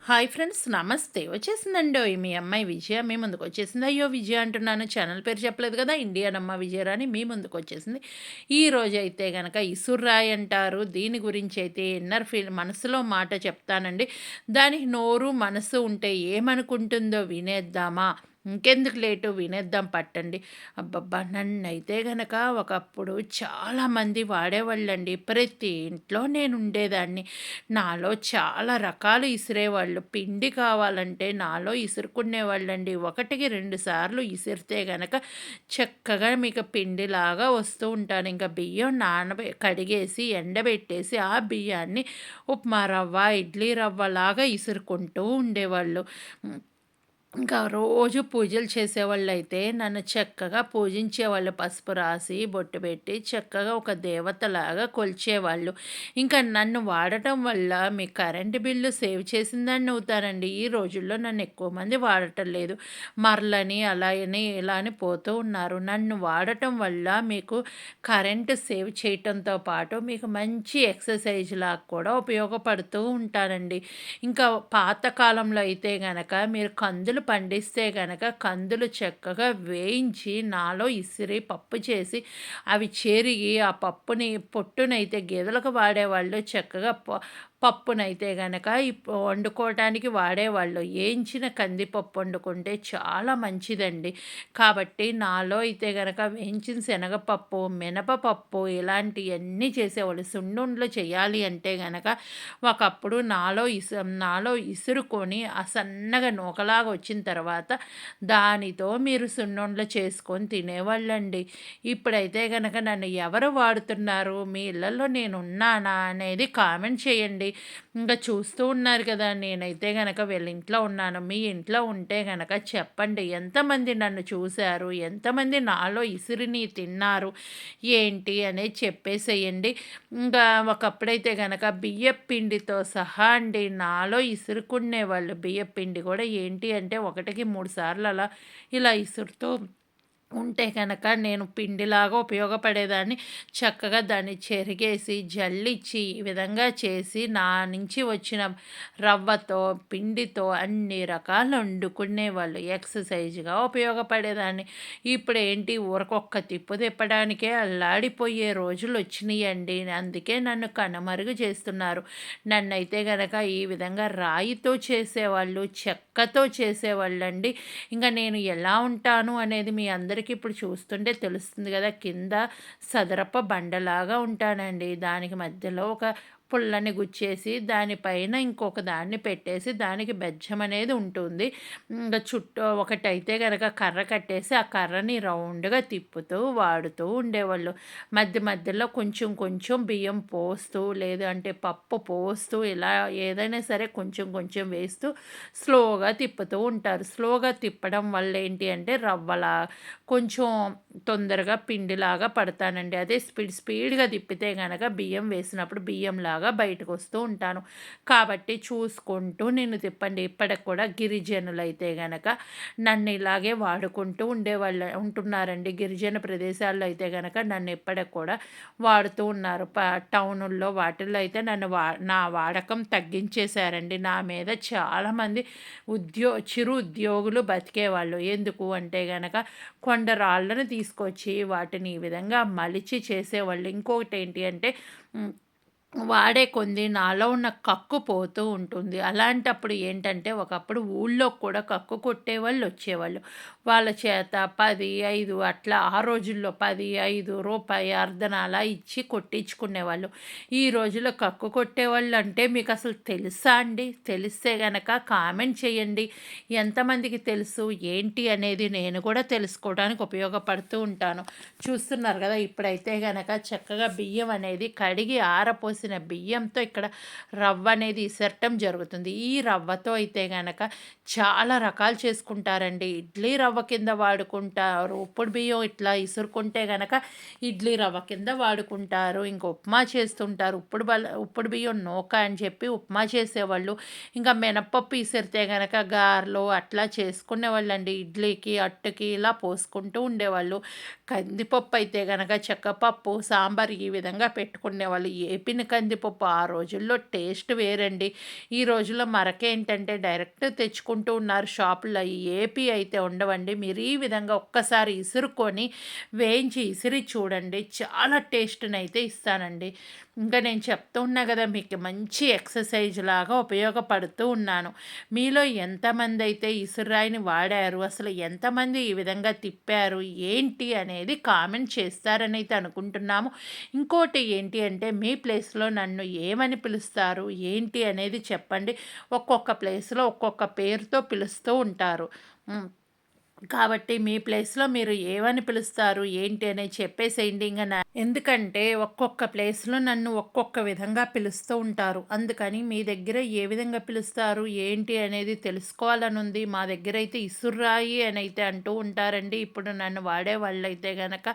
Hi friends నమస్తే వచ్చేసిందండోయ్ మీ అమ్మాయి విజయ మీ ముందుకు వచ్చేసింది. అయ్యో విజయ అంటున్నాను, ఛానల్ పేరు చెప్పలేదు కదా, ఇండియన్ అమ్మ విజయరాణి మీ ముందుకు వచ్చేసింది. ఈ రోజైతే గనక ఇసుర్రాయి అంటారు, దీని గురించి అయితే ఇన్నర్ ఫీల్ మనసులో మాట చెప్తానండి. దానికి నోరు మనసు ఉంటే ఏమనుకుంటుందో వినేద్దామా? ఇంకెందుకు లేటు వినేద్దాం పట్టండి. అబ్బబ్బా! నన్నైతే గనక ఒకప్పుడు చాలామంది వాడేవాళ్ళండి. ప్రతి ఇంట్లో నేను ఉండేదాన్ని. నాలో చాలా రకాలు ఇసిరేవాళ్ళు. పిండి కావాలంటే నాలో ఇసురుకునేవాళ్ళండి. ఒకటికి 2 సార్లు ఇసిరితే గనక చక్కగా మీకు పిండిలాగా వస్తూ ఉంటాను. ఇంక బియ్యం కడిగేసి, ఎండబెట్టేసి, ఆ బియ్యాన్ని ఉప్మా రవ్వ, ఇడ్లీ రవ్వలాగా ఇసురుకుంటూ ఉండేవాళ్ళు. హ్మ్. ఇంకా రోజు పూజలు చేసేవాళ్ళైతే నన్ను చక్కగా పూజించేవాళ్ళు. పసుపు రాసి, బొట్టు పెట్టి చక్కగా ఒక దేవతలాగా కొలిచేవాళ్ళు. ఇంకా నన్ను వాడటం వల్ల మీ కరెంటు బిల్లు సేవ్ చేసిందాన్ని అవుతానండి. ఈ రోజుల్లో నన్ను ఎక్కువ మంది వాడటం లేదు. మరలని అలా అని ఇలా అని పోతూ ఉన్నారు. నన్ను వాడటం వల్ల మీకు కరెంటు సేవ్ చేయటంతో పాటు మీకు మంచి ఎక్సర్సైజ్ లాగా కూడా ఉపయోగపడుతూ ఉంటానండి. ఇంకా పాతకాలంలో అయితే గనక మీరు కందులు పండిస్తే గనక కందులు చక్కగా వేయించి నాలో ఇసిరి పప్పు చేసి అవి చెరిగి ఆ పప్పుని పొట్టునైతే గేదెలకు వాడేవాళ్ళు. చక్కగా పప్పునైతే గనక వండుకోవటానికి వాడేవాళ్ళు. ఏంచిన కందిపప్పు వండుకుంటే చాలా మంచిదండి. కాబట్టి నాలో అయితే గనక వేయించిన శనగపప్పు, మినపపప్పు ఇలాంటియన్నీ చేసేవాళ్ళు. సున్నుండలు చేయాలి అంటే గనక ఒకప్పుడు నాలో ఇసురుకొని ఆ సన్నగా నూకలాగా వచ్చిన తర్వాత దానితో మీరు సున్నుండలు చేసుకొని తినేవాళ్ళండి. ఇప్పుడైతే గనక నన్ను ఎవరు వాడుతున్నారు? మీ ఇళ్లలో నేనున్నానా అనేది కామెంట్ చేయండి. ఇంకా చూస్తూ ఉన్నారు కదా! నేనైతే గనక వీళ్ళ ఇంట్లో ఉన్నాను. మీ ఇంట్లో ఉంటే గనక చెప్పండి. ఎంతమంది నన్ను చూసారు? ఎంతమంది నాలో ఇసిరిని తిన్నారు? ఏంటి అనేది చెప్పేసేయండి. ఇంకా ఒకప్పుడైతే గనక బియ్యపు పిండితో సహా అండి నాలో ఇసురుకునేవాళ్ళు. బియ్యపు పిండి కూడా ఏంటి అంటే ఒకటికి 3 సార్లు అలా ఇలా ఇసురుతూ ఉంటే కనుక నేను పిండిలాగా ఉపయోగపడేదాన్ని. చక్కగా దాన్ని చెరిగేసి, జల్లిచ్చి ఈ విధంగా చేసి నా నుంచి వచ్చిన రవ్వతో, పిండితో అన్ని రకాలు వండుకునేవాళ్ళు. ఎక్సర్సైజ్‌గా ఉపయోగపడేదాన్ని. ఇప్పుడేంటి ఊరకొక్క తిప్పు తిప్పడానికే అల్లాడిపోయే రోజులొచ్చినియండి. అందుకే నన్ను కనుమరుగు చేస్తున్నారు. నన్నైతే గనక ఈ విధంగా రాయితో చేసేవాళ్ళు, చెక్కతో చేసేవాళ్ళండి. ఇంక నేను ఎలా ఉంటాను అనేది మీ అందరికీ ఇప్పుడు చూస్తుంటే తెలుస్తుంది గదా! కింద సదరపు బండలాగా ఉంటానండి. దానికి మధ్యలో ఒక పుల్లని గుచ్చేసి దానిపైన ఇంకొక దాన్ని పెట్టేసి దానికి బెజ్జం అనేది ఉంటుంది. ఇంగ చుట్టూ ఒకటైతే గనక కర్ర కట్టేసి ఆ కర్రని రౌండ్‌గా తిప్పుతూ వాడుతూ ఉండేవాళ్ళు. మధ్య మధ్యలో కొంచెం కొంచెం బియ్యం పోస్తూ లేదు అంటే పప్పు పోస్తూ ఇలా ఏదైనా సరే కొంచెం కొంచెం వేస్తూ స్లోగా తిప్పుతూ ఉంటారు. స్లోగా తిప్పడం వల్ల ఏంటి అంటే కొంచెం తొందరగా పిండిలాగా పడతానండి. అదే స్పీడ్‌గా తిప్పితే గనక బియ్యం వేసినప్పుడు బియ్యంలాగా బయటకొస్తూ ఉంటాను. కాబట్టి చూసుకుంటూ నేను తిప్పండి. ఇప్పటికి కూడా గిరిజనులైతే గనక నన్ను ఇలాగే వాడుకుంటూ ఉంటున్నారండి. గిరిజన ప్రదేశాల్లో అయితే గనక నన్ను ఇప్పటికి కూడా వాడుతూ ఉన్నారు. టౌనుల్లో వాటిల్లో అయితే నా వాడకం తగ్గించేశారండి. నా మీద చాలామంది చిరు ఉద్యోగులు బతికేవాళ్ళు. ఎందుకు అంటే గనక కొండ రాళ్ళను తీసుకొచ్చి వాటిని ఈ విధంగా మలిచి చేసేవాళ్ళు. ఇంకొకటేంటి అంటే హ్మ్. వాడే కొంది నాలో ఉన్న కక్కు పోతూ ఉంటుంది. అలాంటప్పుడు ఏంటంటే ఒకప్పుడు ఊళ్ళోకి కూడా కక్కు కొట్టేవాళ్ళు వచ్చేవాళ్ళు. వాళ్ళ చేత 10, 5 అట్లా ఆ రోజుల్లో 10, 5 రూపాయి, అర్ధన అలా ఇచ్చి కొట్టించుకునేవాళ్ళు. ఈ రోజుల్లో కక్కు కొట్టేవాళ్ళంటే మీకసలు తెలుసా అండి? తెలిస్తే గనక కామెంట్ చేయండి. ఎంతమందికి తెలుసు? ఏంటి అనేది నేను కూడా తెలుసుకోవడానికి ఉపయోగపడుతూ ఉంటాను. చూస్తున్నారు గదా! ఇప్పుడైతే గనక చక్కగా బియ్యం అనేది కడిగి ఆరపోసిన బియ్యంతో ఇక్కడ రవ్వ అనేది ఇసరటం జరుగుతుంది. ఈ రవ్వతో అయితే గనక చాలా రకాలు చేసుకుంటారండి. ఇడ్లీ రవ్వ కింద వాడుకుంటారు. ఉప్పుడు బియ్యం ఇట్లా ఇసురుకుంటే గనక ఇడ్లీ రవ్వ కింద వాడుకుంటారు. ఇంక ఉప్మా చేస్తుంటారు. ఉప్పుడు బియ్యం నూక అని చెప్పి ఉప్మా చేసేవాళ్ళు. ఇంకా మినపప్పు ఇసిరితే గనక గారెలు అట్లా చేసుకునేవాళ్ళండి. ఇడ్లీకి, అట్టుకి ఇలా పోసుకుంటూ ఉండేవాళ్ళు. కందిపప్పు అయితే గనక చెక్కపప్పు, సాంబార్ ఈ విధంగా పెట్టుకునేవాళ్ళు. ఏపిన కందిపప్పు ఆ రోజుల్లో టేస్ట్ వేరండి. ఈ రోజుల్లో మరకేంటంటే డైరెక్ట్ తెచ్చుకుంటూ ఉన్నారు షాపుల్లో. ఈ ఏపీ అయితే ఉండవండి. మీరు ఈ విధంగా ఒక్కసారి ఇసురుకొని వేయించి ఇసిరి చూడండి. చాలా టేస్ట్‌నైతే ఇస్తానండి. ఇంకా నేను చెప్తూ ఉన్నా కదా! మీకు మంచి ఎక్సర్సైజ్ లాగా ఉపయోగపడుతూ ఉన్నాను. మీలో ఎంతమందైతే ఇసురాయిని వాడారు? అసలు ఎంతమంది ఈ విధంగా తిప్పారు? ఏంటి అనేది కామెంట్ చేస్తారనైతే అనుకుంటున్నాము. ఇంకోటి ఏంటి అంటే మీ ప్లేస్‌లో నన్ను ఏమని పిలుస్తారు? ఏంటి అనేది చెప్పండి. ఒక్కొక్క ప్లేస్‌లో ఒక్కొక్క పేరుతో పిలుస్తూ ఉంటారు. హ్మ్. కాబట్టి మీ ప్లేస్‌లో మీరు ఏమని పిలుస్తారు? ఏంటి అనేది చెప్పేసేయండి. ఎందుకంటే ఒక్కొక్క ప్లేస్‌లో నన్ను ఒక్కొక్క విధంగా పిలుస్తూ ఉంటారు. అందుకని మీ దగ్గర ఏ విధంగా పిలుస్తారు? ఏంటి అనేది తెలుసుకోవాలనుంది. మా దగ్గరైతే ఇసుర్రాయి అనైతే అంటూ ఉంటారండి. ఇప్పుడు నన్ను వాడేవాళ్ళైతే గనక.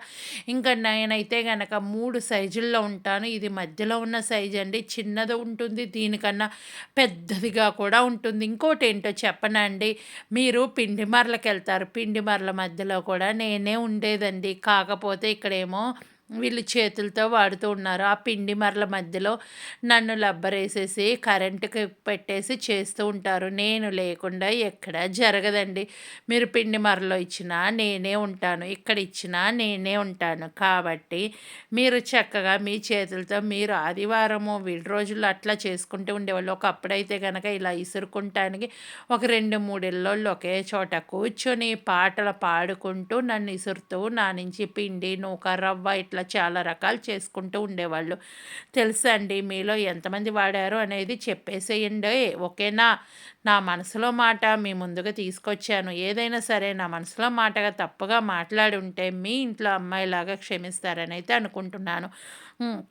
ఇంకా నేనైతే గనక 3 సైజుల్లో ఉంటాను. ఇది మధ్యలో ఉన్న సైజ్ అండి. చిన్నది ఉంటుంది. దీనికన్నా పెద్దదిగా కూడా ఉంటుంది. ఇంకోటేంటో చెప్పనా అండి? మీరు పిండి మరలకెళ్తారు. పిండి మరల మధ్యలో కూడా నేనే ఉండేదండి. కాకపోతే ఇక్కడేమో వీళ్ళు చేతులతో వాడుతూ ఉన్నారు. ఆ పిండి మరల మధ్యలో నన్ను లబ్బరేసేసి కరెంట్‌కి పెట్టేసి చేస్తూ ఉంటారు. నేను లేకుండా ఎక్కడ జరగదండి. మీరు పిండి మరలో ఇచ్చినా నేనే ఉంటాను. ఇక్కడ ఇచ్చినా నేనే ఉంటాను. కాబట్టి మీరు చక్కగా మీ చేతులతో మీరు ఆదివారము, విడి రోజుల్లో అట్లా చేసుకుంటూ ఉండేవాళ్ళు. ఒకప్పుడైతే గనక ఇలా ఇసురుకుంటానికి ఒక 2, 3 ఇల్లోళ్ళు ఒకే చోట కూర్చొని పాటలు పాడుకుంటూ నన్ను ఇసురుతూ నా నుంచి పిండి, నూక, రవ్వ ఇట్లా చాలా రకాలు చేసుకుంటూ ఉండేవాళ్ళు. తెలుసా అండి మీలో ఎంతమంది వాడారో అనేది చెప్పేసేయండోయ్. ఓకేనా? నా మనసులో మాట మీ ముందుగా తీసుకొచ్చాను. ఏదైనా సరే నా మనసులో మాటగా తప్పుగా మాట్లాడుంటే మీ ఇంట్లో అమ్మాయిలాగా క్షమిస్తారనైతే అనుకుంటున్నాను. హ్మ్.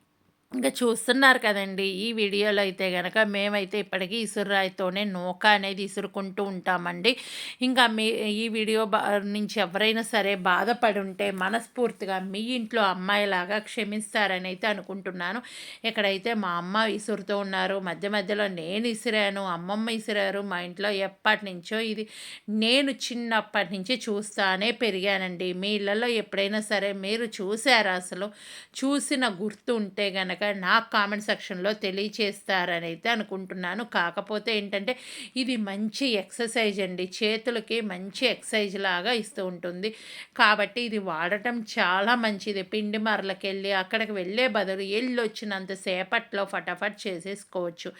ఇంక చూస్తున్నారు కదండీ! ఈ వీడియోలో అయితే గనక మేమైతే ఇప్పటికీ ఇసురాయితోనే నూక అనేది ఇసురుకుంటూ ఉంటామండి. ఇంకా ఈ వీడియో నుంచి ఎవరైనా సరే బాధపడుంటే మనస్ఫూర్తిగా మీ ఇంట్లో అమ్మాయిలాగా క్షమిస్తారనైతే అనుకుంటున్నాను. ఇక్కడైతే మా అమ్మ ఇసురుతూ ఉన్నారు. మధ్య మధ్యలో నేను ఇసిరాను, అమ్మమ్మ ఇసిరారు. మా ఇంట్లో ఎప్పటినుంచో ఇది నేను చిన్నప్పటి నుంచి చూస్తానే పెరిగానండి. మీ ఇళ్లలో ఎప్పుడైనా సరే మీరు చూసారా అసలు? చూసిన గుర్తు ఉంటే గనక నాకు కామెంట్ సెక్షన్‌లో తెలియచేస్తారనైతే అనుకుంటున్నాను. కాకపోతే ఏంటంటే ఇది మంచి ఎక్సర్సైజ్ అండి. చేతులకి మంచి ఎక్సర్సైజ్ లాగా ఇస్తూ ఉంటుంది. కాబట్టి ఇది వాడటం చాలా మంచిది. పిండి మరలకెళ్ళి అక్కడికి వెళ్ళే బదులు ఎళ్ళొచ్చినంత సేపట్లో ఫటాఫట్ చేసేసుకోవచ్చు.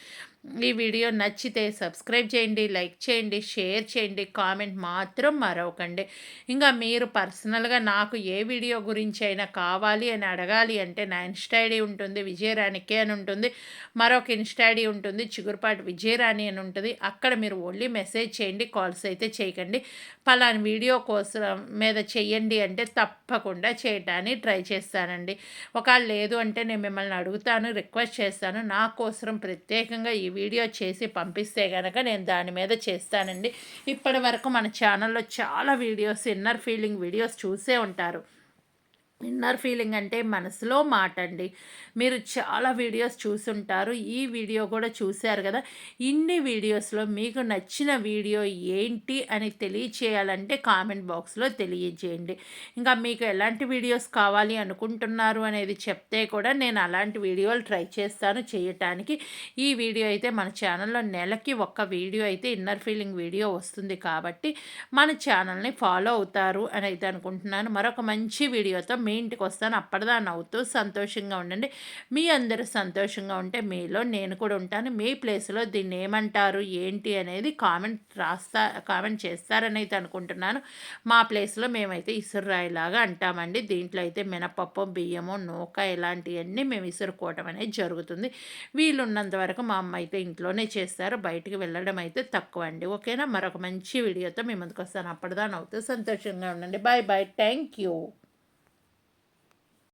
ఈ వీడియో నచ్చితే సబ్స్క్రైబ్ చేయండి, లైక్ చేయండి, షేర్ చేయండి, కామెంట్ మాత్రం మరవకండి. ఇంకా మీరు పర్సనల్‌గా నాకు ఏ వీడియో గురించైనా కావాలి అని అడగాలి అంటే నా ఇన్‌స్టా ఐడీ ఉంటుంది. విజయరాణి కే అని ఉంటుంది. మరొక ఇన్‌స్టా ఐడీ ఉంటుంది. చిగురుపాటి విజయరాణి అని ఉంటుంది. అక్కడ మీరు ఓన్లీ మెసేజ్ చేయండి. కాల్స్ అయితే చేయకండి. పలానా వీడియో కోసం మీద చెయ్యండి అంటే తప్పకుండా చేయటానికి ట్రై చేస్తానండి. ఒకవేళ లేదు అంటే నేను మిమ్మల్ని అడుగుతాను, రిక్వెస్ట్ చేస్తాను. నా కోసం ప్రత్యేకంగా ఈ వీడియో చేసి పంపిస్తే గనక నేను దాని మీద చేస్తానండి. ఇప్పటివరకు మన ఛానల్‌లో చాలా వీడియోస్ ఇన్నర్ ఫీలింగ్ వీడియోస్ చూసే ఉంటారు. ఇన్నర్ ఫీలింగ్ అంటే మనసులో మాట అండి. మీరు చాలా వీడియోస్ చూసుంటారు. ఈ వీడియో కూడా చూశారు కదా! ఇన్ని వీడియోస్‌లో మీకు నచ్చిన వీడియో ఏంటి అని తెలియచేయాలంటే కామెంట్ బాక్స్‌లో తెలియజేయండి. ఇంకా మీకు ఎలాంటి వీడియోస్ కావాలి అనుకుంటున్నారు అనేది చెప్తే కూడా నేను అలాంటి వీడియోలు ట్రై చేస్తాను చేయటానికి. ఈ వీడియో అయితే మన ఛానల్‌లో నెలకి ఒక్క వీడియో అయితే ఇన్నర్ ఫీలింగ్ వీడియో వస్తుంది కాబట్టి మన ఛానల్‌ని ఫాలో అవుతారు అని అయితే అనుకుంటున్నాను. మరొక మంచి వీడియోతో మీ ఇంటికి వస్తాను. అప్పటిదా నవ్వుతూ సంతోషంగా ఉండండి. మీ అందరూ సంతోషంగా ఉంటే మీలో నేను కూడా ఉంటాను. మీ ప్లేస్‌లో దీన్ని ఏమంటారు? ఏంటి? అనేది కామెంట్ చేస్తారని అయితే అనుకుంటున్నాను. మా ప్లేస్‌లో మేమైతే ఇసురురాయిలాగా అంటామండి. దీంట్లో అయితే మినపప్పు, బియ్యము, నూక ఇలాంటియన్నీ మేము ఇసురుకోవటం అనేది జరుగుతుంది. వీలున్నంత వరకు మా అమ్మ అయితే ఇంట్లోనే చేస్తారు. బయటికి వెళ్ళడం అయితే తక్కువ అండి. ఓకేనా? మరొక మంచి వీడియోతో మీ ముందుకు వస్తాను. అప్పటిదా నవ్వుతూ సంతోషంగా ఉండండి. Bye bye. Thank you.